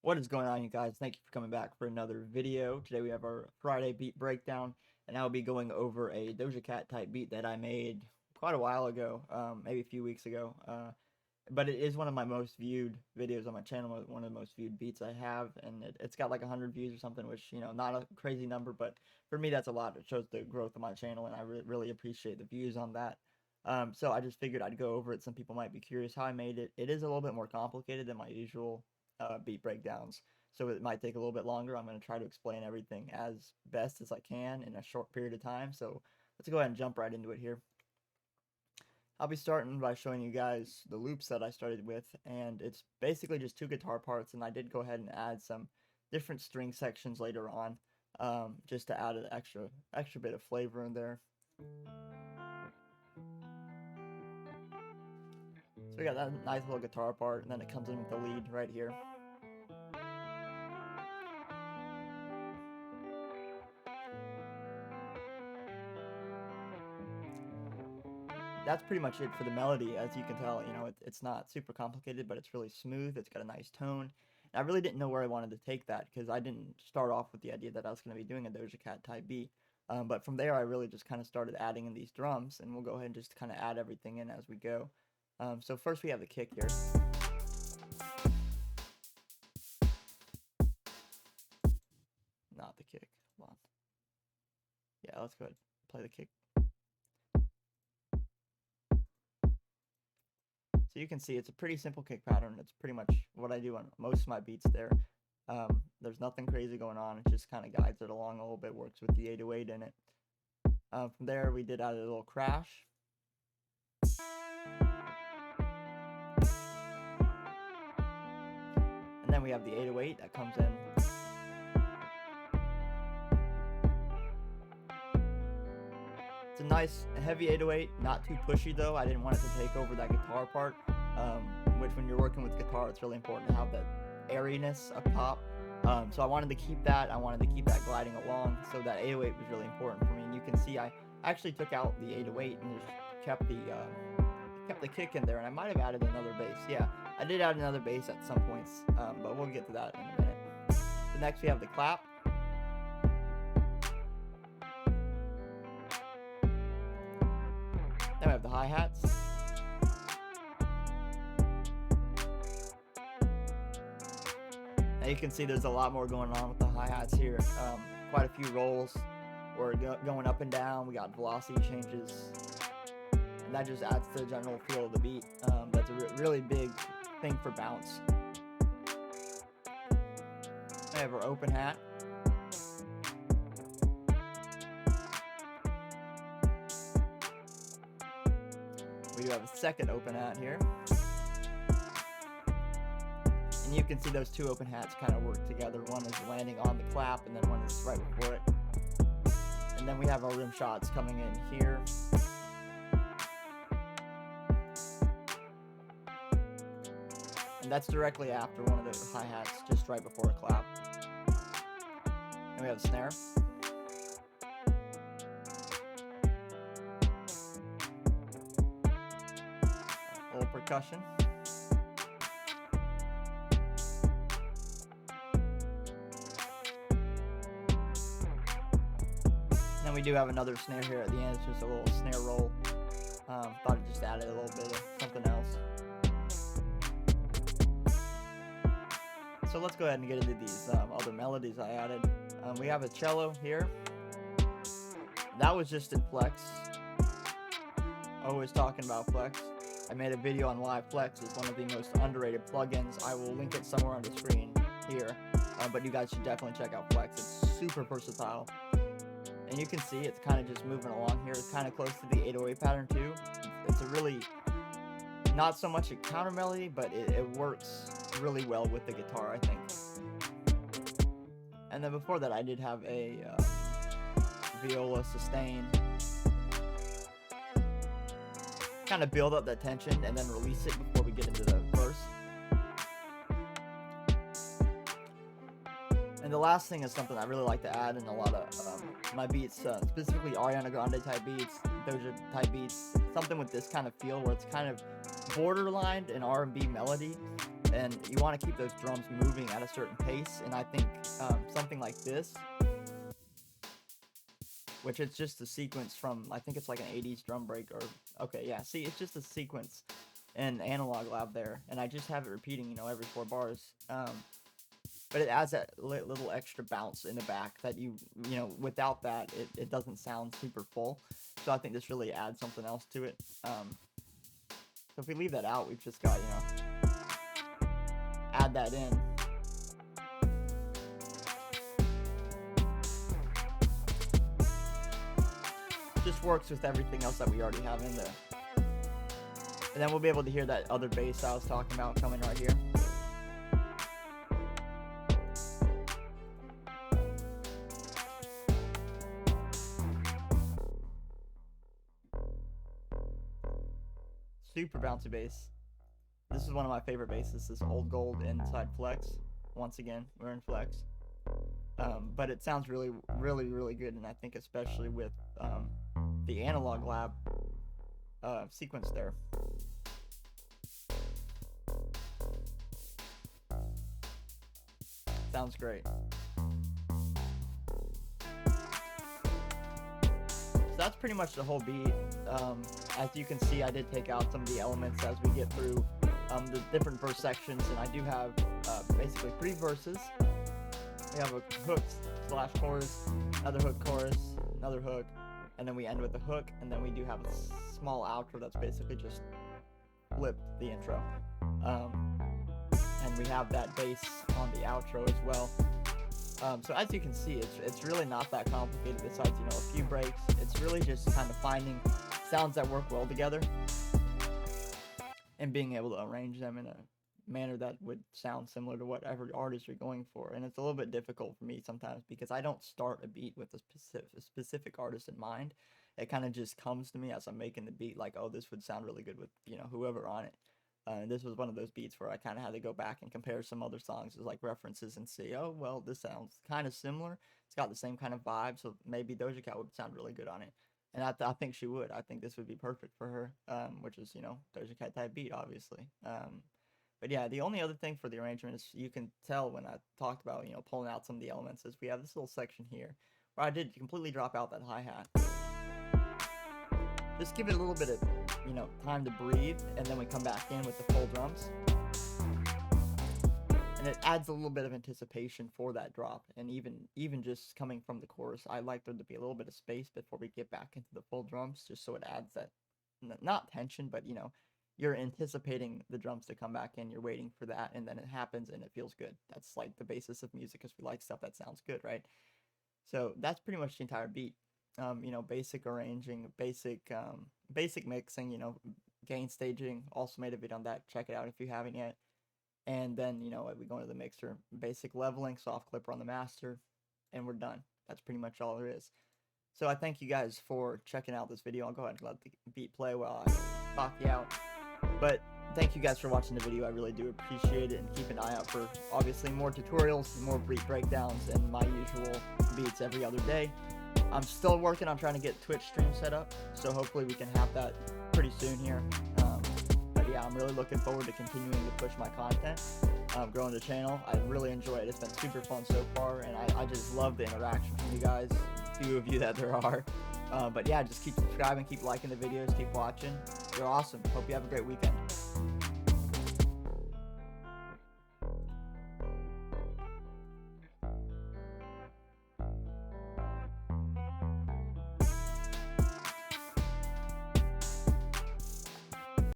What is going on, you guys? Thank you for coming back for another video. Today we have our Friday beat breakdown, and I'll be going over a Doja Cat type beat that I made quite a while ago, maybe a few weeks ago. But it is one of my most viewed videos on my channel, one of the most viewed beats I have, and it's got like 100 views or something, which, not a crazy number, but for me that's a lot. It shows the growth of my channel, and I really appreciate the views on that. So I just figured I'd go over it. Some people might be curious how I made it. It is a little bit more complicated than my usual beat breakdowns, so it might take a little bit longer. I'm going to try to explain everything as best as I can in a short period of time, so let's go ahead and jump right into it here. I'll be starting by showing you guys the loops that I started with, and it's basically just two guitar parts, and I did go ahead and add some different string sections later on, just to add an extra bit of flavor in there. So we got that nice little guitar part, and then it comes in with the lead right here. That's pretty much it for the melody. As you can tell, it's not super complicated, but it's really smooth. It's got a nice tone. And I really didn't know where I wanted to take that, because I didn't start off with the idea that I was going to be doing a Doja Cat type beat. But from there, I really just kind of started adding in these drums, and we'll go ahead and just kind of add everything in as we go. So first we have the kick here. Not the kick. Hold on. Yeah, let's go ahead and play the kick. So you can see it's a pretty simple kick pattern. It's pretty much what I do on most of my beats there. There's nothing crazy going on. It just kind of guides it along a little bit, works with the 808 in it. From there, we did add a little crash. And then we have the 808 that comes in. It's a nice heavy 808, not too pushy though. I didn't want it to take over that guitar part, which when you're working with guitar, it's really important to have that airiness up top. So I wanted to keep that. I wanted to keep that gliding along, so that 808 was really important for me. And you can see I actually took out the 808 and just kept the kick in there, and I might have added another bass. Yeah, I did add another bass at some points, but we'll get to that in a minute. So next we have the clap. Then we have the hi-hats. Now you can see there's a lot more going on with the hi-hats here. Quite a few rolls. We're going up and down. We got velocity changes. And that just adds to the general feel of the beat. That's a really big thing for bounce. I have our open hat. We do have a second open hat here. And you can see those two open hats kind of work together. One is landing on the clap, and then one is right before it. And then we have our rim shots coming in here. And that's directly after one of the hi-hats, just right before a clap. And we have the snare. A little percussion. And then we do have another snare here at the end. It's just a little snare roll. Thought it just added a little bit of something else. So let's go ahead and get into these other melodies I added. We have a cello here. That was just in Flex. Always talking about Flex. I made a video on why Flex is one of the most underrated plugins. I will link it somewhere on the screen here. But you guys should definitely check out Flex. It's super versatile. And you can see it's kind of just moving along here. It's kind of close to the 808 pattern too. It's a really, not so much a counter melody, but it works really well with the guitar, I think. And then before that, I did have a viola sustain. Kind of build up that tension and then release it before we get into the verse. And the last thing is something I really like to add in a lot of my beats, specifically Ariana Grande type beats, Doja type beats, something with this kind of feel where it's kind of borderline an R&B melody, and you want to keep those drums moving at a certain pace. And I think something like this, which it's just a sequence from, I think it's like an 80s drum break, or okay, yeah, see, it's just a sequence in Analog Lab there, and I just have it repeating, you know, every 4 bars. But it adds that little extra bounce in the back that you know, without that, it doesn't sound super full. So I think this really adds something else to it. So if we leave that out, we've just got, you know, add that in. Just works with everything else that we already have in there. And then we'll be able to hear that other bass I was talking about coming right here. Super bouncy bass. This is one of my favorite basses, this Old Gold inside flex. Once again, we're in flex. But it sounds really, really, really good, and I think especially with the Analog Lab sequence there. Sounds great. So that's pretty much the whole beat. As you can see, I did take out some of the elements as we get through the different verse sections, and I do have basically 3 verses. We have a hook slash chorus, another hook chorus, another hook, and then we end with a hook, and then we do have a small outro that's basically just flipped the intro. And we have that bass on the outro as well. So as you can see, it's really not that complicated besides, you know, a few breaks. It's really just kind of finding sounds that work well together and being able to arrange them in a manner that would sound similar to whatever artist you're going for. And it's a little bit difficult for me sometimes because I don't start a beat with a specific artist in mind. It kind of just comes to me as I'm making the beat, like, oh, this would sound really good with, you know, whoever on it. And this was one of those beats where I kind of had to go back and compare some other songs as like references and see, oh, well, this sounds kind of similar. It's got the same kind of vibe, so maybe Doja Cat would sound really good on it. And I think she would. I think this would be perfect for her, which is, you know, Doja Cat type beat, obviously. But yeah, the only other thing for the arrangement is you can tell when I talked about, you know, pulling out some of the elements is we have this little section here where I did completely drop out that hi-hat. Just give it a little bit of, you know, time to breathe, and then we come back in with the full drums. And it adds a little bit of anticipation for that drop. And even just coming from the chorus, I like there to be a little bit of space before we get back into the full drums, just so it adds that, not tension, but, you know, you're anticipating the drums to come back in, you're waiting for that, and then it happens and it feels good. That's like the basis of music, because we like stuff that sounds good, right? So that's pretty much the entire beat. You know, basic arranging, basic mixing, you know, gain staging. Also made a video on that. Check it out if you haven't yet. And then, you know, we go into the mixer, basic leveling, soft clipper on the master, and we're done. That's pretty much all there is. So I thank you guys for checking out this video. I'll go ahead and let the beat play while I talk you out. But thank you guys for watching the video. I really do appreciate it, and keep an eye out for obviously more tutorials, more beat breakdowns, and my usual beats every other day. I'm still working on trying to get Twitch stream set up, so hopefully we can have that pretty soon here. But yeah, I'm really looking forward to continuing to push my content, growing the channel. I really enjoy it. It's been super fun so far, and I just love the interaction from you guys, few of you that there are. But yeah, just keep subscribing, keep liking the videos, keep watching. You're awesome. Hope you have a great weekend.